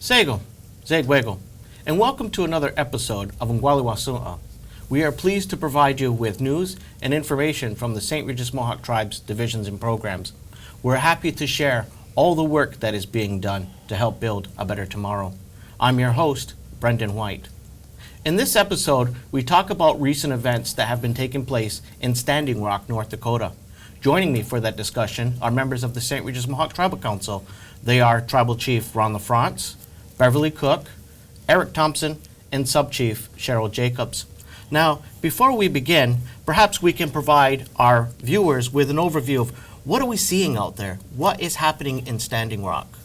Sego, Zegwego, and welcome to another episode of Onkwarihwashona. We are pleased to provide you with news and information from the St. Regis Mohawk Tribe's divisions and programs. We're happy to share all the work that is being done to help build a better tomorrow. I'm your host, Brendan White. In this episode, we talk about recent events that have been taking place in Standing Rock, North Dakota. Joining me for that discussion are members of the St. Regis Mohawk Tribal Council. They are Tribal Chief Ron Lafrance, Beverly Cook, Eric Thompson, and Sub-Chief Cheryl Jacobs. Now, before we begin, perhaps we can provide our viewers with an overview of what are we seeing out there? What is happening in Standing Rock?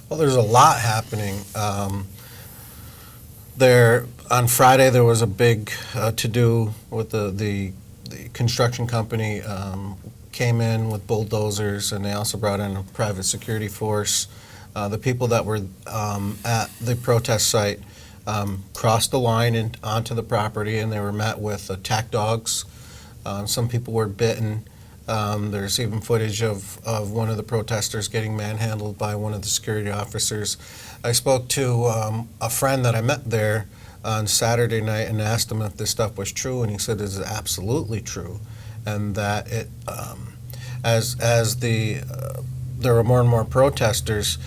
Well, there's a lot happening. There on Friday there was a big to-do with the construction company came in with bulldozers, and they also brought in a private security force. The people that were at the protest site crossed the line onto the property, and they were met with attack dogs. Some people were bitten. There's even footage of one of the protesters getting manhandled by one of the security officers. I spoke to a friend that I met there on Saturday night and asked him if this stuff was true, and he said it's absolutely true, and that it there were more and more protesters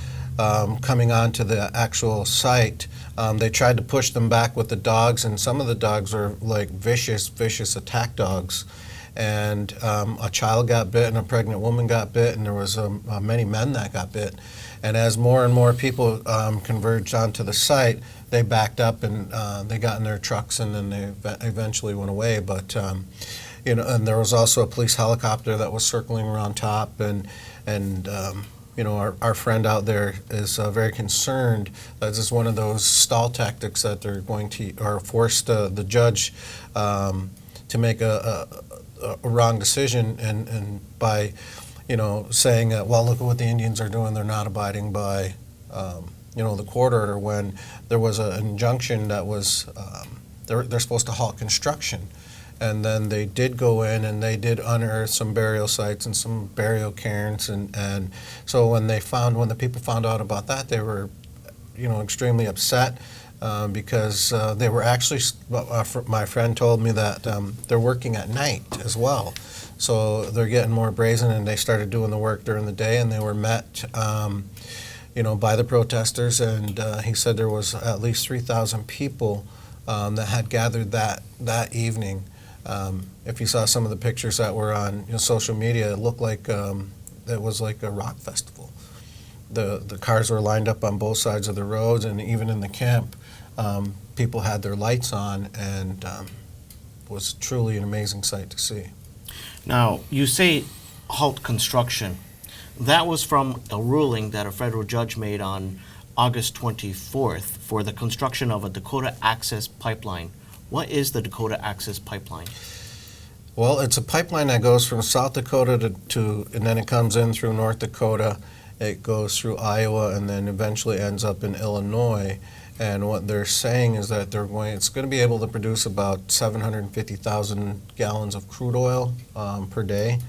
coming onto the actual site. They tried to push them back with the dogs, and some of the dogs were like vicious attack dogs. And a child got bit, and a pregnant woman got bit, and there was many men that got bit. And as more and more people converged onto the site, they backed up and they got in their trucks, and then they eventually went away. But and there was also a police helicopter that was circling around top, and our friend out there is very concerned that this is one of those stall tactics that they're going to or force the judge to make a wrong decision, and by saying that, well, look at what the Indians are doing, they're not abiding by the court order, when there was an injunction that was they're supposed to halt construction. And then they did go in and they did unearth some burial sites and some burial cairns, and so when the people found out about that, they were extremely upset. Because they were actually, my friend told me that they're working at night as well. So they're getting more brazen, and they started doing the work during the day, and they were met by the protesters, and he said there was at least 3,000 people that had gathered that evening. If you saw some of the pictures that were on social media, it looked like it was like a rock festival. The cars were lined up on both sides of the roads, and even in the camp, people had their lights on, and was truly an amazing sight to see. Now, you say halt construction. That was from a ruling that a federal judge made on August 24th for the construction of a Dakota Access Pipeline. What is the Dakota Access Pipeline? Well, it's a pipeline that goes from South Dakota to and then it comes in through North Dakota. It goes through Iowa and then eventually ends up in Illinois. And what they're saying is that it's going to be able to produce about 750,000 gallons of crude oil per day.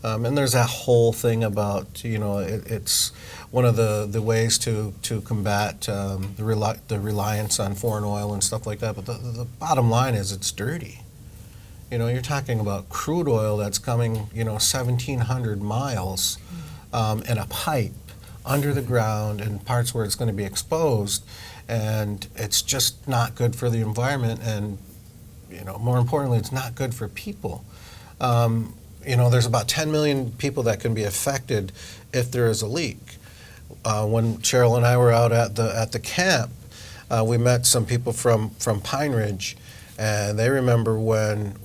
And there's that whole thing about, it's one of the ways to combat the reliance on foreign oil and stuff like that. But the bottom line is it's dirty. You're talking about crude oil that's coming, 1,700 miles in a pipe under the ground in parts where it's going to be exposed. And it's just not good for the environment, and more importantly, it's not good for people. There's about 10 million people that can be affected if there is a leak. When Cheryl and I were out at the camp, we met some people from Pine Ridge, and they remember when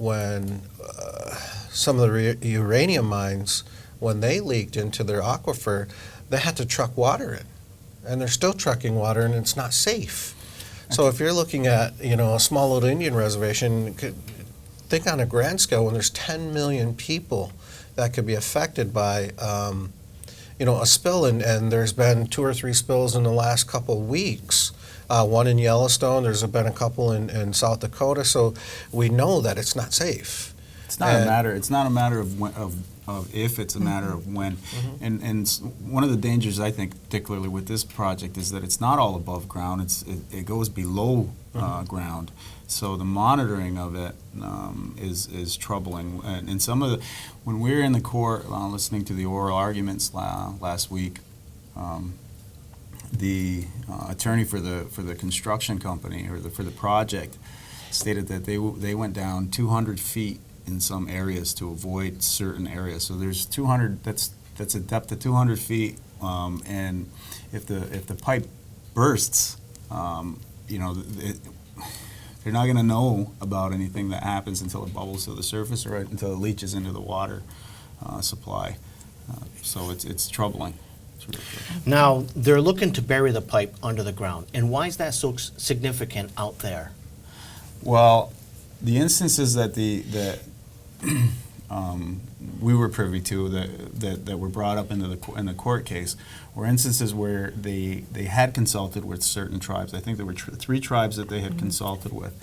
some of the uranium mines, when they leaked into their aquifer, they had to truck water in. And they're still trucking water, and it's not safe. So if you're looking at, a small little Indian reservation, think on a grand scale when there's 10 million people that could be affected by, a spill. And there's been 2 or 3 spills in the last couple of weeks. One in Yellowstone, there's been a couple in South Dakota. So we know that it's not safe. It's not a matter. It's not a matter of when, of if. It's a matter of when. And one of the dangers, I think, particularly with this project, is that it's not all above ground. It goes below ground. So the monitoring of it is troubling. And some of the, when we were in the court listening to the oral arguments last week, the attorney for the construction company or for the project stated that they went down 200 feet in some areas to avoid certain areas. So there's 200. That's a depth of 200 feet. And if the pipe bursts, they're not going to know about anything that happens until it bubbles to the surface or until it leaches into the water supply. So it's troubling. It's really troubling. Now, they're looking to bury the pipe under the ground. And why is that so significant out there? Well, the instances that we were privy to that were brought up in the court case were instances where they had consulted with certain tribes. I think there were 3 tribes that they had consulted with.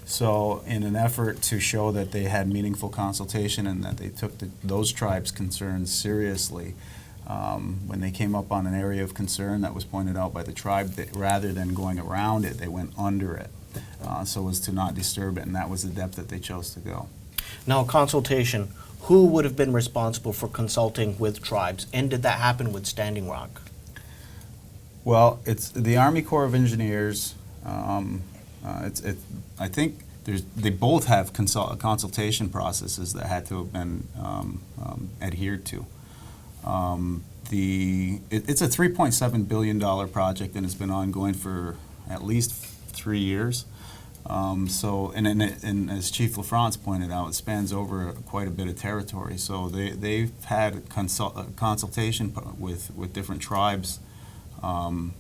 So in an effort to show that they had meaningful consultation and that they took those tribes' concerns seriously, when they came up on an area of concern that was pointed out by the tribe, rather than going around it, they went under it so as to not disturb it, and that was the depth that they chose to go. Now, consultation, who would have been responsible for consulting with tribes? And did that happen with Standing Rock? Well, it's the Army Corps of Engineers. I think they both have consultation processes that had to have been adhered to. It's a $3.7 billion project, and it's been ongoing for at least 3 years. And as Chief Lafrance pointed out, it spans over quite a bit of territory. So they've had consultation with different tribes, and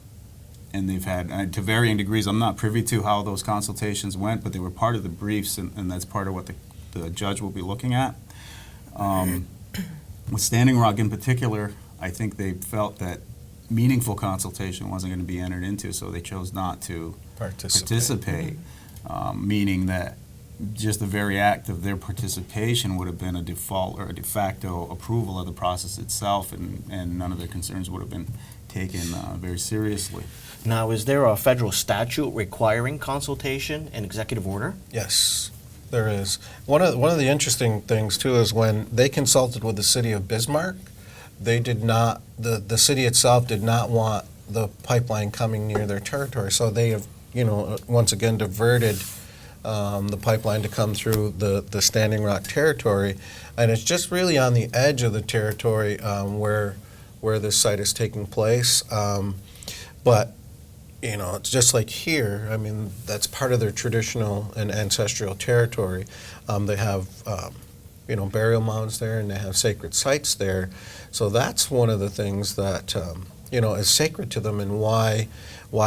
they've had, to varying degrees, I'm not privy to how those consultations went, but they were part of the briefs, and that's part of what the judge will be looking at. With Standing Rock in particular, I think they felt that meaningful consultation wasn't going to be entered into, so they chose not to participate. Meaning that just the very act of their participation would have been a default or a de facto approval of the process itself, and none of their concerns would have been taken very seriously. Now, is there a federal statute requiring consultation and executive order? Yes, there is. One of the interesting things too is when they consulted with the city of Bismarck, they did not. The city itself did not want the pipeline coming near their territory, so they have, once again diverted the pipeline to come through the Standing Rock territory, and it's just really on the edge of the territory where this site is taking place. But it's just like here. I mean, that's part of their traditional and ancestral territory. They have burial mounds there, and they have sacred sites there. So that's one of the things that is sacred to them, and why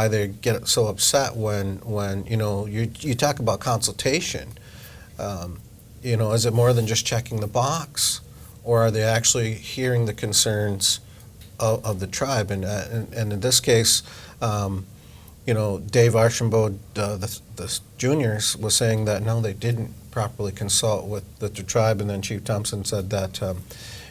they get so upset when you talk about consultation. Is it more than just checking the box, or are they actually hearing the concerns of the tribe? And in this case, Dave Archambault, the juniors, was saying that no, they didn't properly consult with the tribe, and then Chief Thompson said that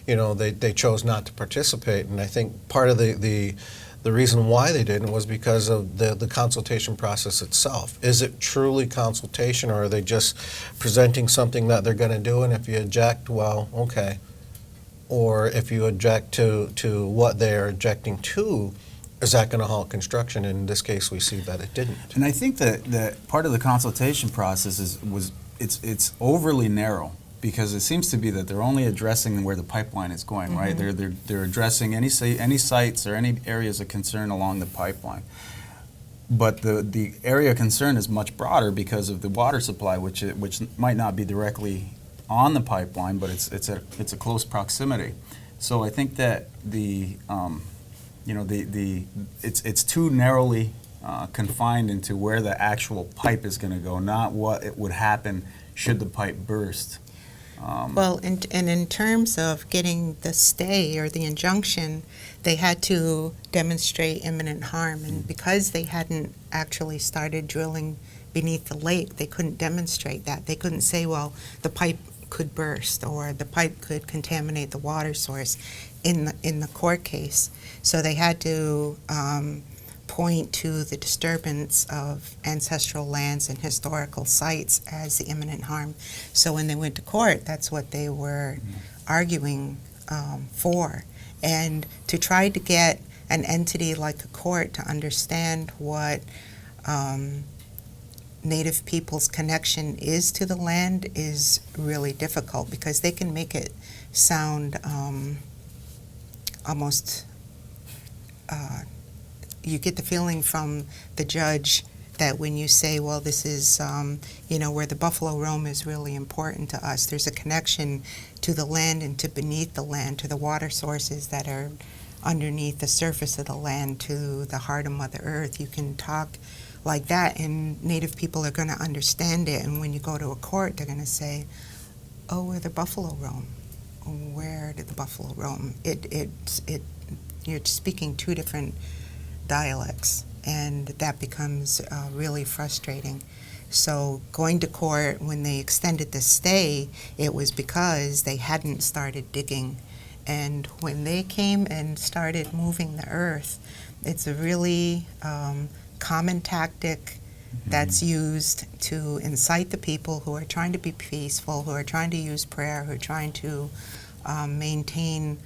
they chose not to participate. And I think part of the reason why they didn't was because of the consultation process itself. Is it truly consultation, or are they just presenting something that they're going to do, and if you object, well, okay. Or if you object to what they're objecting to, is that going to halt construction? In this case, we see that it didn't. And I think that part of the consultation process it's overly narrow, because it seems to be that they're only addressing where the pipeline is going, right? They're addressing any sites or any areas of concern along the pipeline. But the area of concern is much broader because of the water supply, which might not be directly on the pipeline, but it's a close proximity. So I think that it's too narrowly confined into where the actual pipe is going to go, not what it would happen should the pipe burst. And in terms of getting the stay or the injunction, they had to demonstrate imminent harm, and because they hadn't actually started drilling beneath the lake, they couldn't demonstrate that. They couldn't say, well, the pipe could burst or the pipe could contaminate the water source in the court case. So they had to point to the disturbance of ancestral lands and historical sites as the imminent harm. So when they went to court, that's what they were arguing for. And to try to get an entity like a court to understand what Native people's connection is to the land is really difficult, because they can make it sound almost, you get the feeling from the judge that when you say, well, this is, where the buffalo roam is really important to us, there's a connection to the land and to beneath the land, to the water sources that are underneath the surface of the land, to the heart of Mother Earth. You can talk like that and Native people are going to understand it, and when you go to a court, they're going to say, oh, where the buffalo roam. Where did the buffalo roam? You're speaking two different dialects, and that becomes really frustrating. So going to court, when they extended the stay, it was because they hadn't started digging. And when they came and started moving the earth, it's a really common tactic that's used to incite the people who are trying to be peaceful, who are trying to use prayer, who are trying to maintain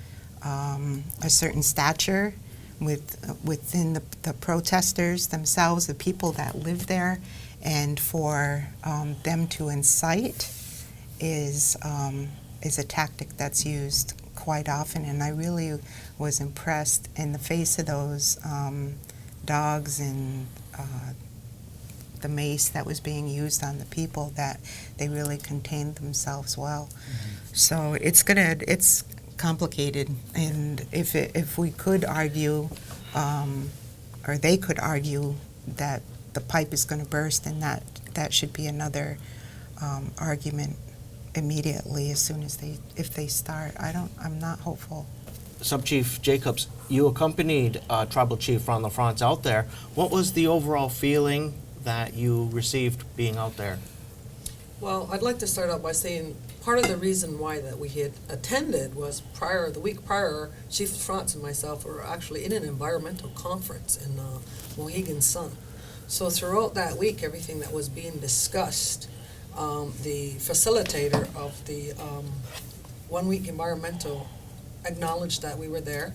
a certain stature within the protesters themselves, the people that live there, and for them to incite is a tactic that's used quite often. And I really was impressed in the face of those dogs and the mace that was being used on the people, that they really contained themselves well. So it's complicated, and if we could argue, or they could argue that the pipe is going to burst, then that should be another argument immediately as soon as if they start. I'm not hopeful. Sub-Chief Jacobs, you accompanied Tribal Chief Ron Lafrance out there. What was the overall feeling that you received being out there? Well, I'd like to start out by saying part of the reason why that we had attended was the week prior, Chief Lafrance and myself were actually in an environmental conference in Mohegan Sun. So throughout that week, everything that was being discussed, the facilitator of the 1 week environmental acknowledged that we were there,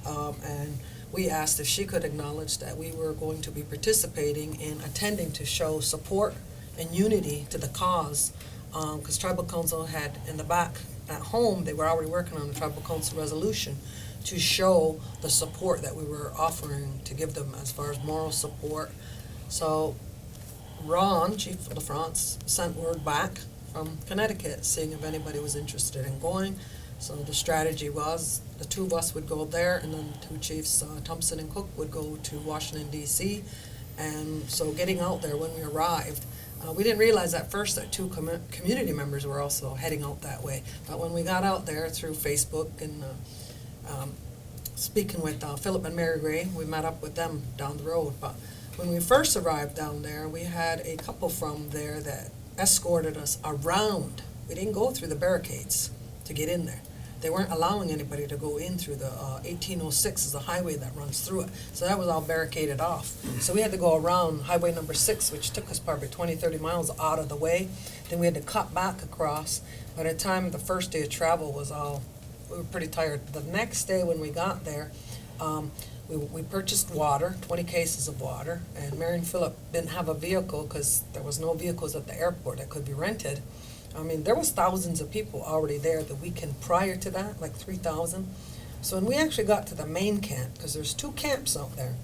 and we asked if she could acknowledge that we were going to be participating in attending to show support and unity to the cause, because Tribal Council had in the back at home, they were already working on the Tribal Council resolution to show the support that we were offering to give them as far as moral support. So Ron, Chief Lafrance, sent word back from Connecticut seeing if anybody was interested in going. So the strategy was the two of us would go there, and then the two chiefs, Thompson and Cook, would go to Washington, D.C. And so getting out there when we arrived, we didn't realize at first that two community members were also heading out that way. But when we got out there through Facebook and speaking with Philip and Mary Gray, we met up with them down the road. But when we first arrived down there, we had a couple from there that escorted us around. We didn't go through the barricades to get in there. They weren't allowing anybody to go in through the 1806 is the highway that runs through it. So that was all barricaded off. So we had to go around Highway number 6, which took us probably 20, 30 miles out of the way. Then we had to cut back across. By the time the first day of travel was we were pretty tired. The next day when we got there, we purchased water, 20 cases of water, and Mary and Philip didn't have a vehicle because there was no vehicles at the airport that could be rented. I mean, there was thousands of people already there the weekend prior to that, like 3,000. So when we actually got to the main camp, because there's two camps out there.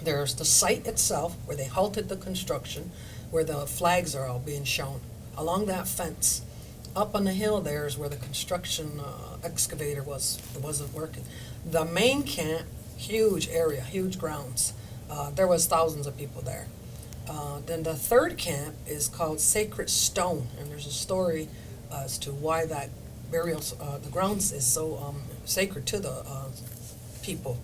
There's the site itself, where they halted the construction, where the flags are all being shown. Along that fence, up on the hill there is where the construction excavator wasn't working. The main camp, huge area, huge grounds. There was thousands of people there. Then the third camp is called Sacred Stone, and there's a story as to why that burial, the grounds is so sacred to the people.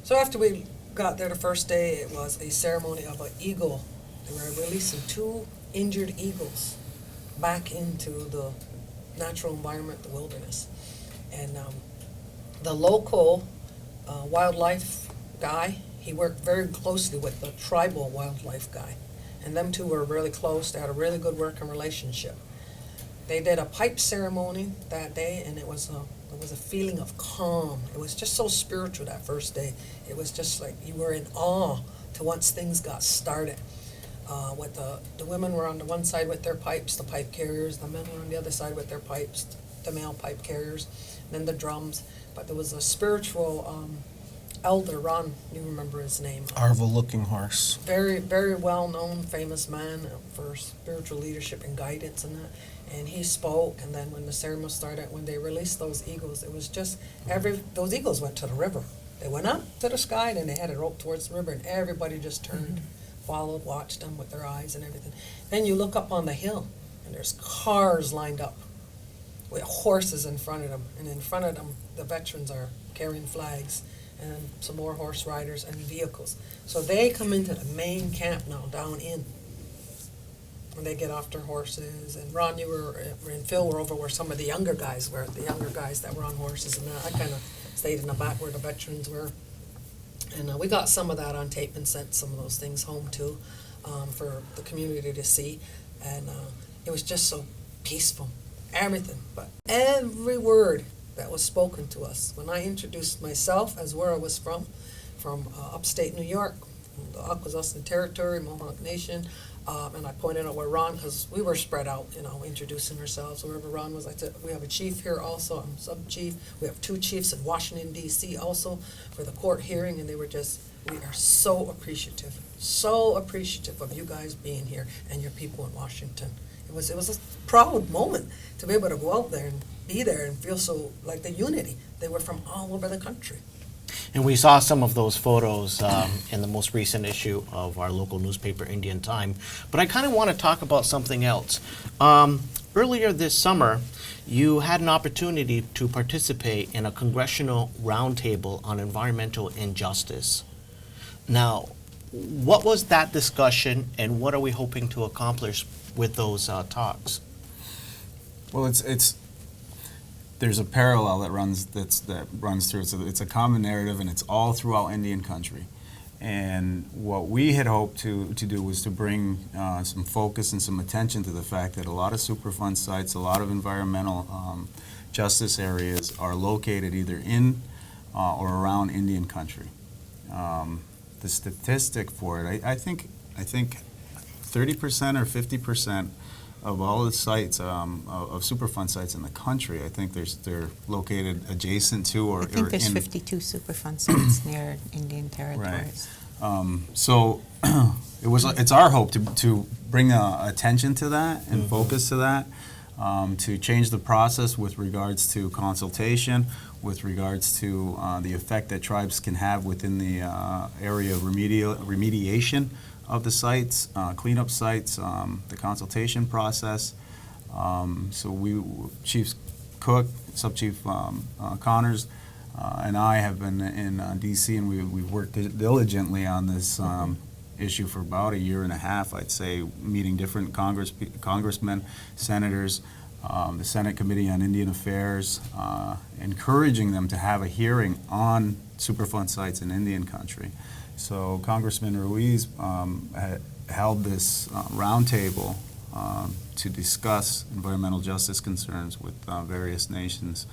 So after we got there the first day, it was a ceremony of an eagle. They were releasing 2 injured eagles back into the natural environment, the wilderness. And the local wildlife guy, he worked very closely with the tribal wildlife guy. And them two were really close. They had a really good working relationship. They did a pipe ceremony that day, and it was a feeling of calm. It was just so spiritual that first day. It was just like you were in awe to once things got started. With the women were on the one side with their pipes, the pipe carriers. The men were on the other side with their pipes, the male pipe carriers, then the drums. But there was a spiritual elder, Ron, you remember his name. Arva Looking Horse. Very, very well-known, famous man for spiritual leadership and guidance and that. And he spoke, and then when the ceremony started, when they released those eagles, it was just those eagles went to the river. They went up to the sky, and then they headed up towards the river, and everybody just turned, followed, watched them with their eyes and everything. Then you look up on the hill, and there's cars lined up with horses in front of them, and in front of them, the veterans are carrying flags, and some more horse riders and vehicles. So they come into the main camp now, down in. When they get off their horses, and Ron, you were, and Phil were over where some of the younger guys were, the younger guys that were on horses, and I kind of stayed in the back where the veterans were. And we got some of that on tape and sent some of those things home too, for the community to see. And it was just so peaceful, everything, but every word that was spoken to us. When I introduced myself as where I was from upstate New York, the Akwesasne Territory, Mohawk Nation, and I pointed out where Ron, because we were spread out, introducing ourselves, wherever Ron was. I said, we have a chief here also, I'm sub-chief. We have 2 chiefs in Washington, D.C. also for the court hearing, and they were just, we are so appreciative of you guys being here and your people in Washington. It was a proud moment to be able to go out there and be there and feel so like the unity. They were from all over the country. And we saw some of those photos in the most recent issue of our local newspaper, Indian Time. But I kind of want to talk about something else. Earlier this summer, you had an opportunity to participate in a congressional roundtable on environmental injustice. Now, what was that discussion, and what are we hoping to accomplish with those talks? Well, there's a parallel that runs through. It's a common narrative, and it's all throughout Indian country. And what we had hoped to do was to bring some focus and some attention to the fact that a lot of Superfund sites, a lot of environmental justice areas are located either in or around Indian country. The statistic for it, I think 30% or 50% of all the sites, of Superfund sites in the country, I think they're located adjacent to or I think there's in 52 Superfund sites near Indian territories. So it's our hope to bring attention to that and focus to that, to change the process with regards to consultation, with regards to the effect that tribes can have within the area of remediation of the sites, cleanup sites, the consultation process. So Chief Cook, Sub-Chief Connors, and I have been in D.C. and we've worked diligently on this issue for about a year and a half, I'd say, meeting different congressmen, senators, the Senate Committee on Indian Affairs, encouraging them to have a hearing on Superfund sites in Indian country. So Congressman Ruiz held this roundtable to discuss environmental justice concerns with various nations,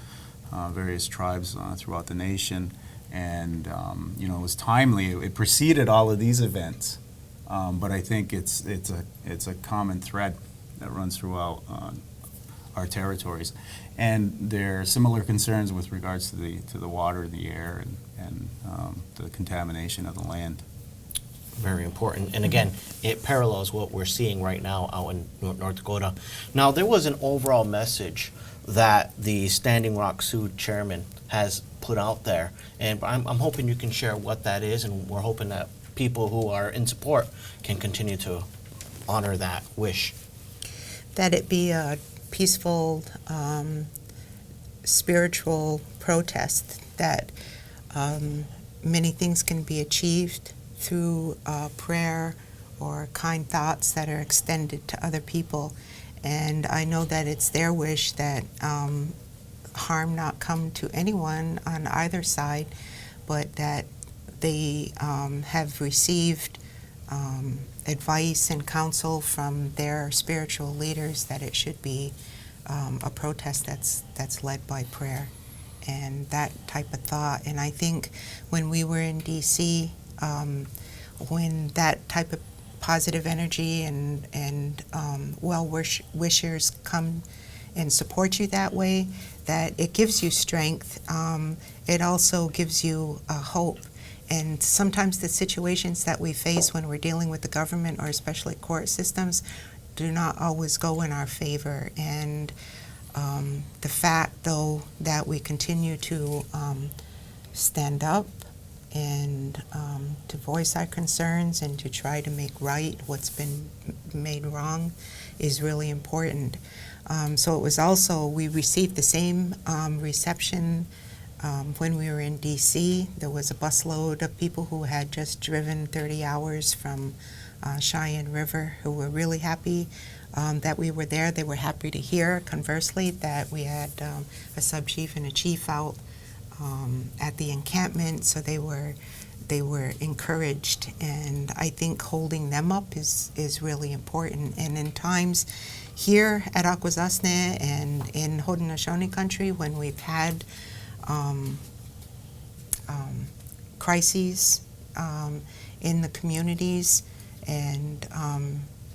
various tribes throughout the nation, and it was timely. It preceded all of these events, but I think it's a common thread that runs throughout our territories, and there are similar concerns with regards to the water, the air, and the contamination of the land. Very important. And again, it parallels what we're seeing right now out in North Dakota. Now, there was an overall message that the Standing Rock Sioux chairman has put out there, and I'm hoping you can share what that is, and we're hoping that people who are in support can continue to honor that wish. That it be a peaceful, spiritual protest, that many things can be achieved through prayer or kind thoughts that are extended to other people, And I know that it's their wish that harm not come to anyone on either side, but that they have received advice and counsel from their spiritual leaders that it should be a protest that's led by prayer and that type of thought. And I think when we were in D.C., when that type of positive energy and well-wishers come and support you that way, that it gives you strength. It also gives you hope. And sometimes the situations that we face when we're dealing with the government, or especially court systems, do not always go in our favor. And the fact, though, that we continue to stand up and to voice our concerns and to try to make right what's been made wrong is really important. So it was also, we received the same reception when we were in D.C. There was a busload of people who had just driven 30 hours from Cheyenne River who were really happy that we were there. They were happy to hear, conversely, that we had a sub-chief and a chief out at the encampment, so they were encouraged, and I think holding them up is really important. And in times here at Akwesasne and in Haudenosaunee country, when we've had crises in the communities, and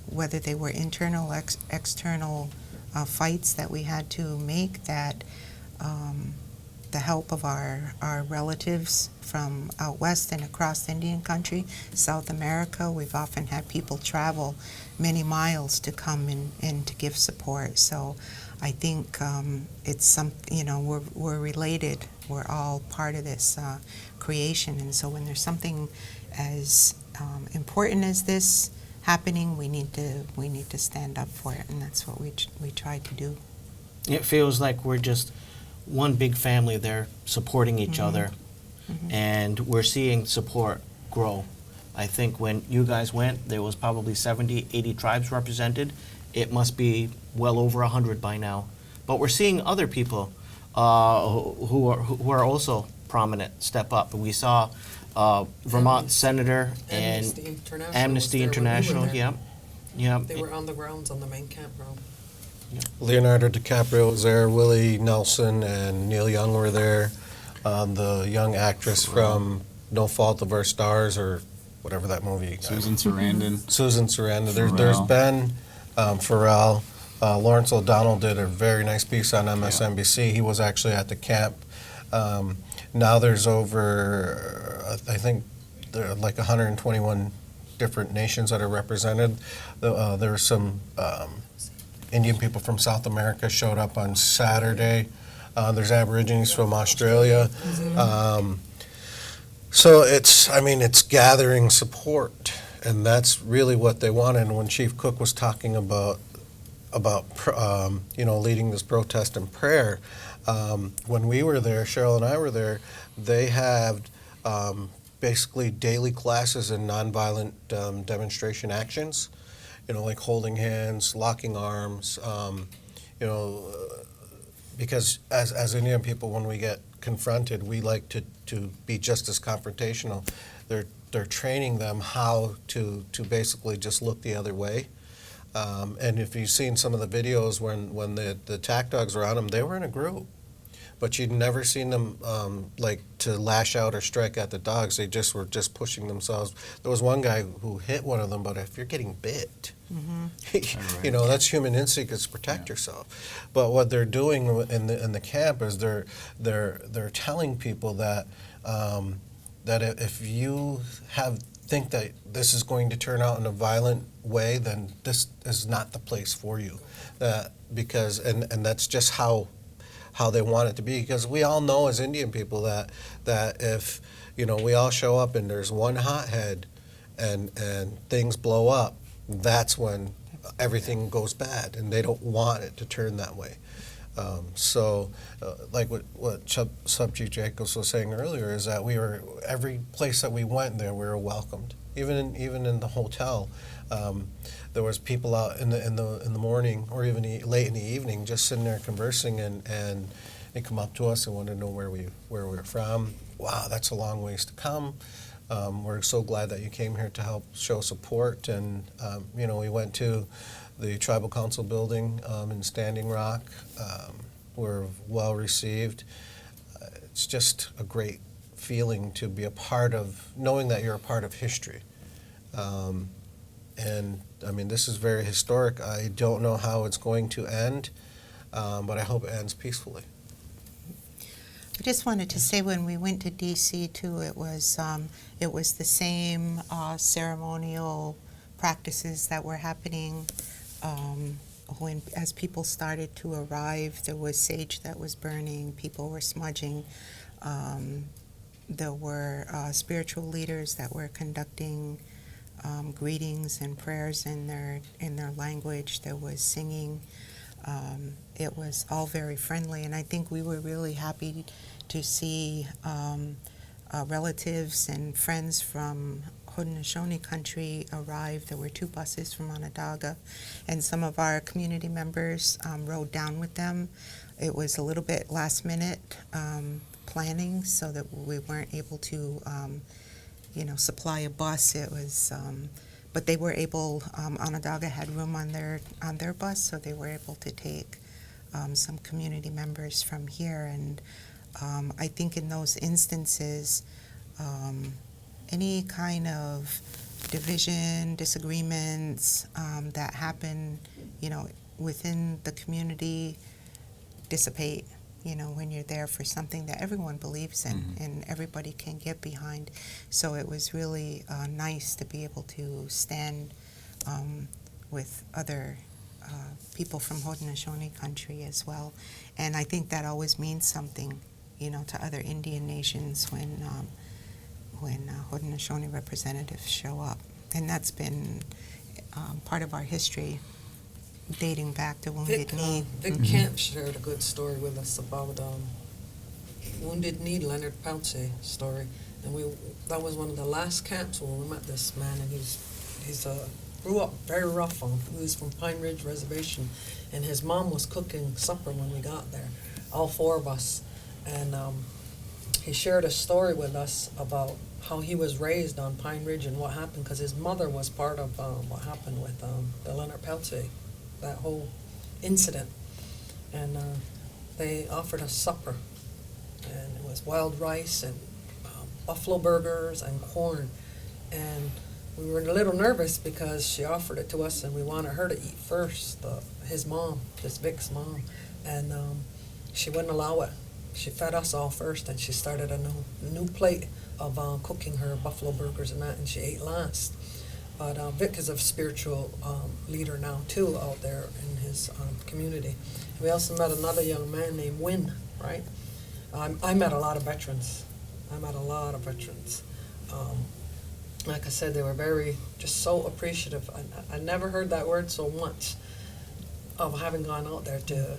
whether they were internal, external fights that we had to make, that the help of our relatives from out west and across Indian country, South America, we've often had people travel many miles to come and to give support. So I think it's we're related. We're all part of this creation, and so when there's something as important as this happening, we need to stand up for it, and that's what we try to do. It feels like we're just one big family there supporting each other, and we're seeing support grow. I think when you guys went, there was probably 70, 80 tribes represented. It must be well over 100 by now. But we're seeing other people who are also prominent step up. We saw Vermont Senator and Amnesty International. Yeah. They were on the grounds on the main campground. Leonardo DiCaprio was there, Willie Nelson and Neil Young were there. The young actress from No Fault of Our Stars, or whatever that movie. Susan Sarandon. Susan Sarandon. There's Pharrell. been Pharrell. Lawrence O'Donnell did a very nice piece on MSNBC. He was actually at the camp. Now there's over, I think, there are like 121 different nations that are represented. There were some Indian people from South America showed up on Saturday. There's Aborigines from Australia. So it's gathering support, and that's really what they wanted. And when Chief Cook was talking about leading this protest in prayer, when we were there, Cheryl and I were there, they have basically daily classes in nonviolent demonstration actions, like holding hands, locking arms, because as Indian people, when we get confronted, we like to be just as confrontational. They're training them how to basically just look the other way. And if you've seen some of the videos when the attack dogs were on them, they were in a group. But you'd never seen them to lash out or strike at the dogs. They were just pushing themselves. There was one guy who hit one of them, but if you're getting bit, that's human instinct, is to protect yourself. But what they're doing in the camp is they're telling people that if you think that this is going to turn out in a violent way, then this is not the place for you. Because that's just how they want it to be, because we all know as Indian people that if we all show up and there's one hothead and things blow up, that's when everything goes bad, and they don't want it to turn that way. Like what Sub-Chief Jacobs was saying earlier, is that every place that we went there, we were welcomed. Even in the hotel, There was people out in the morning or even late in the evening just sitting there conversing, and they come up to us and want to know where we were from. Wow, that's a long ways to come. We're so glad that you came here to help show support. And we went to the Tribal Council building in Standing Rock. We're well received. It's just a great feeling to be a part of, knowing that you're a part of history. And I mean, this is very historic. I don't know how it's going to end, but I hope it ends peacefully. I just wanted to say, when we went to D.C. too, it was the same ceremonial practices that were happening as people started to arrive. There was sage that was burning. People were smudging. There were spiritual leaders that were conducting greetings and prayers in their language. There was singing. It was all very friendly, and I think we were really happy to see relatives and friends from Haudenosaunee country arrive. There were 2 buses from Onondaga, and some of our community members rode down with them. It was a little bit last minute planning, so that we weren't able to supply a bus. It was but they were able, Onondaga had room on their bus, so they were able to take some community members from here. And I think in those instances, any kind of division, disagreements that happen, within the community dissipate, when you're there for something that everyone believes in, Mm-hmm. and everybody can get behind. So it was really nice to be able to stand with other people from Haudenosaunee country as well. And I think that always means something, to other Indian nations when Haudenosaunee representatives show up. And that's been part of our history, dating back to Wounded Knee. Vic Camp shared a good story with us about Wounded Knee, Leonard Pouncey story. And that was one of the last camps when we met this man, and he's grew up very rough he was from Pine Ridge Reservation, and his mom was cooking supper when we got there, all 4 of us. And he shared a story with us about how he was raised on Pine Ridge and what happened, because his mother was part of what happened with the Leonard Pouncey, that whole incident. And they offered us supper, and it was wild rice and buffalo burgers and corn. And we were a little nervous because she offered it to us, and we wanted her to eat first, his mom, just Vic's mom. And she wouldn't allow it. She fed us all first, and she started a new plate of cooking her buffalo burgers and that, and she ate last. But Vic is a spiritual leader now, too, out there in his community. We also met another young man named Wynn, right? I met a lot of veterans. Like I said, they were just so appreciative. I never heard that word so much of having gone out there to...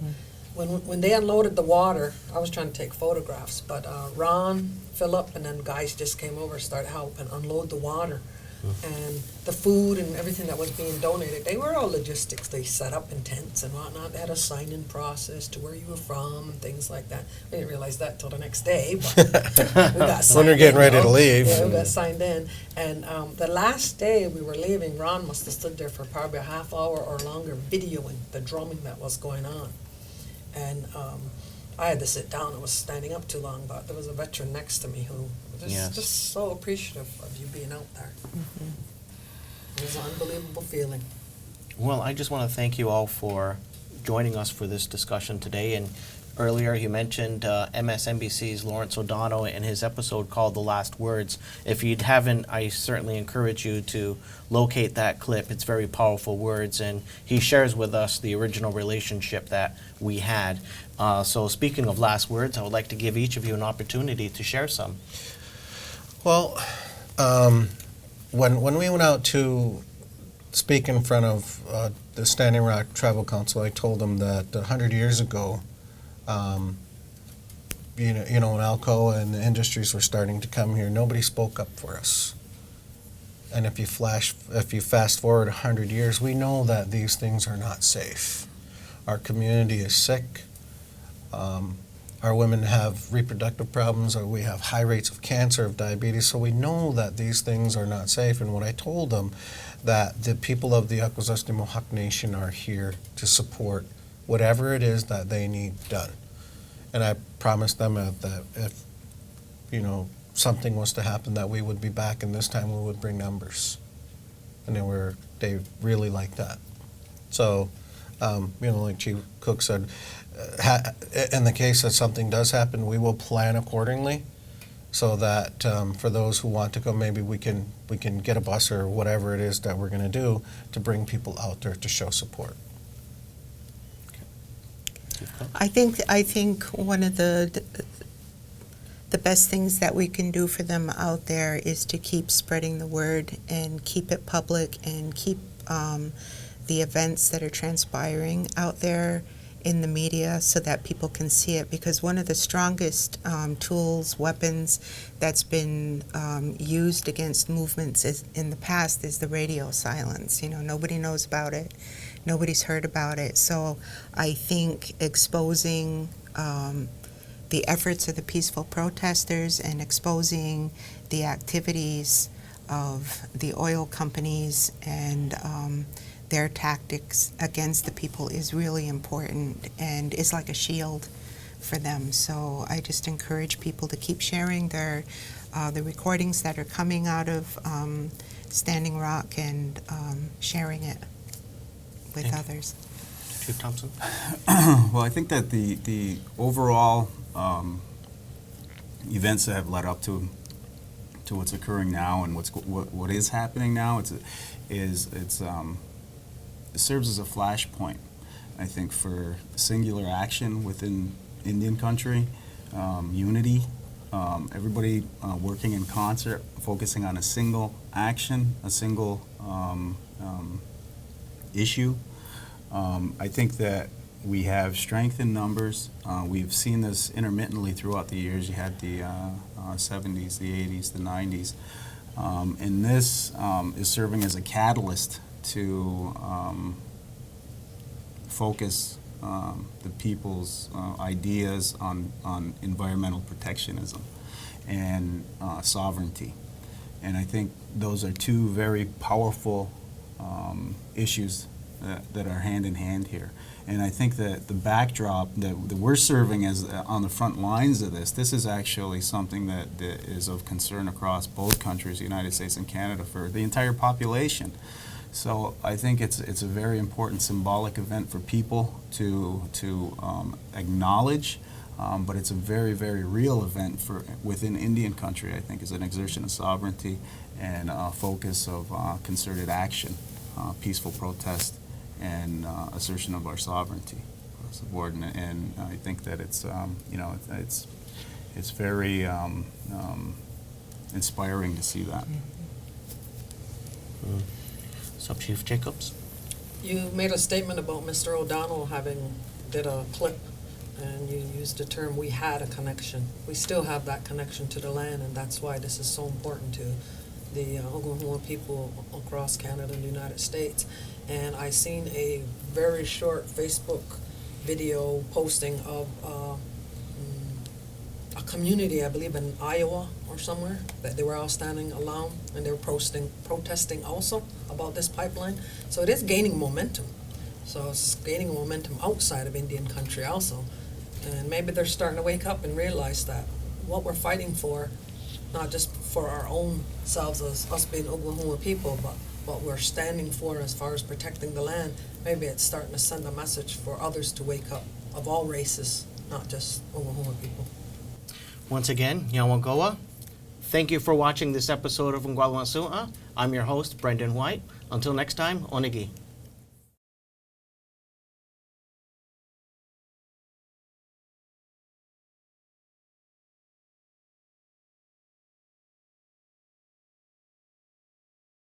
When they unloaded the water, I was trying to take photographs, but Ron, Philip, and then guys just came over and started helping unload the water. And the food and everything that was being donated, they were all logistics. They set up in tents and whatnot. They had a sign-in process to where you were from and things like that. We didn't realize that till the next day, but we got signed in. When you're getting ready to leave. Yeah, we got signed in. And the last day we were leaving, Ron must have stood there for probably a half hour or longer videoing the drumming that was going on. And I had to sit down. I was standing up too long, but there was a veteran next to me who was just so appreciative of you being out there. It was an unbelievable feeling. Well, I just want to thank you all for joining us for this discussion today. And earlier you mentioned MSNBC's Lawrence O'Donnell in his episode called The Last Words. If you haven't, I certainly encourage you to locate that clip. It's very powerful words, and he shares with us the original relationship that we had. So speaking of last words, I would like to give each of you an opportunity to share some. Well, when we went out to speak in front of the Standing Rock Tribal Council, I told them that 100 years ago, when Alcoa and the industries were starting to come here, nobody spoke up for us. And if you fast forward 100 years, we know that these things are not safe. Our community is sick. Our women have reproductive problems, or we have high rates of cancer, of diabetes, so we know that these things are not safe. And what I told them, that the people of the Akwesasne Mohawk Nation are here to support whatever it is that they need done. And I promised them that if, something was to happen, that we would be back, and this time we would bring numbers. And they really liked that. So, like Chief Cook said, in the case that something does happen, we will plan accordingly, so that for those who want to go, maybe we can get a bus or whatever it is that we're going to do to bring people out there to show support. I think one of the best things that we can do for them out there is to keep spreading the word and keep it public, and keep the events that are transpiring out there in the media so that people can see it. Because one of the strongest tools, weapons that's been used against movements in the past is the radio silence. Nobody knows about it. Nobody's heard about it. So I think exposing the efforts of the peaceful protesters and exposing the activities of the oil companies and their tactics against the people is really important, and is like a shield for them. So I just encourage people to keep sharing the recordings that are coming out of Standing Rock, and sharing it with Thank you. others. Chief Thompson? Well, I think that the overall events that have led up to what's occurring now, and what is happening now, it serves as a flashpoint, I think, for singular action within Indian country, unity, everybody working in concert, focusing on a single action, a single issue. I think that we have strength in numbers. We've seen this intermittently throughout the years. You had the 70s, the 80s, the 90s. And this is serving as a catalyst to focus the people's ideas on environmental protectionism and sovereignty. And I think those are two very powerful issues that are hand in hand here. And I think that the backdrop that we're serving as on the front lines of this is actually something that is of concern across both countries, the United States and Canada, for the entire population. So I think it's a very important symbolic event for people to acknowledge, but it's a very, very real event within Indian country. I think is an exertion of sovereignty and a focus of concerted action, peaceful protest, and assertion of our sovereignty across the board. And I think that it's it's very inspiring to see that. Sub-Chief Jacobs? You made a statement about Mr. O'Donnell did a clip, and you used the term, we had a connection. We still have that connection to the land, and that's why this is so important to the Oklahoma people across Canada and the United States. And I seen a very short Facebook video posting of a community, I believe in Iowa or somewhere, that they were all standing alone, and they were protesting also about this pipeline. So it is gaining momentum. So it's gaining momentum outside of Indian country also. And maybe they're starting to wake up and realize that what we're fighting for, not just for our own selves as us being Oklahoma people, but what we're standing for as far as protecting the land, maybe it's starting to send a message for others to wake up, of all races, not just Oklahoma people. Once again, Yawangoa. Thank you for watching this episode of Onkwarihwashon. I'm your host, Brendan White. Until next time, Onigi.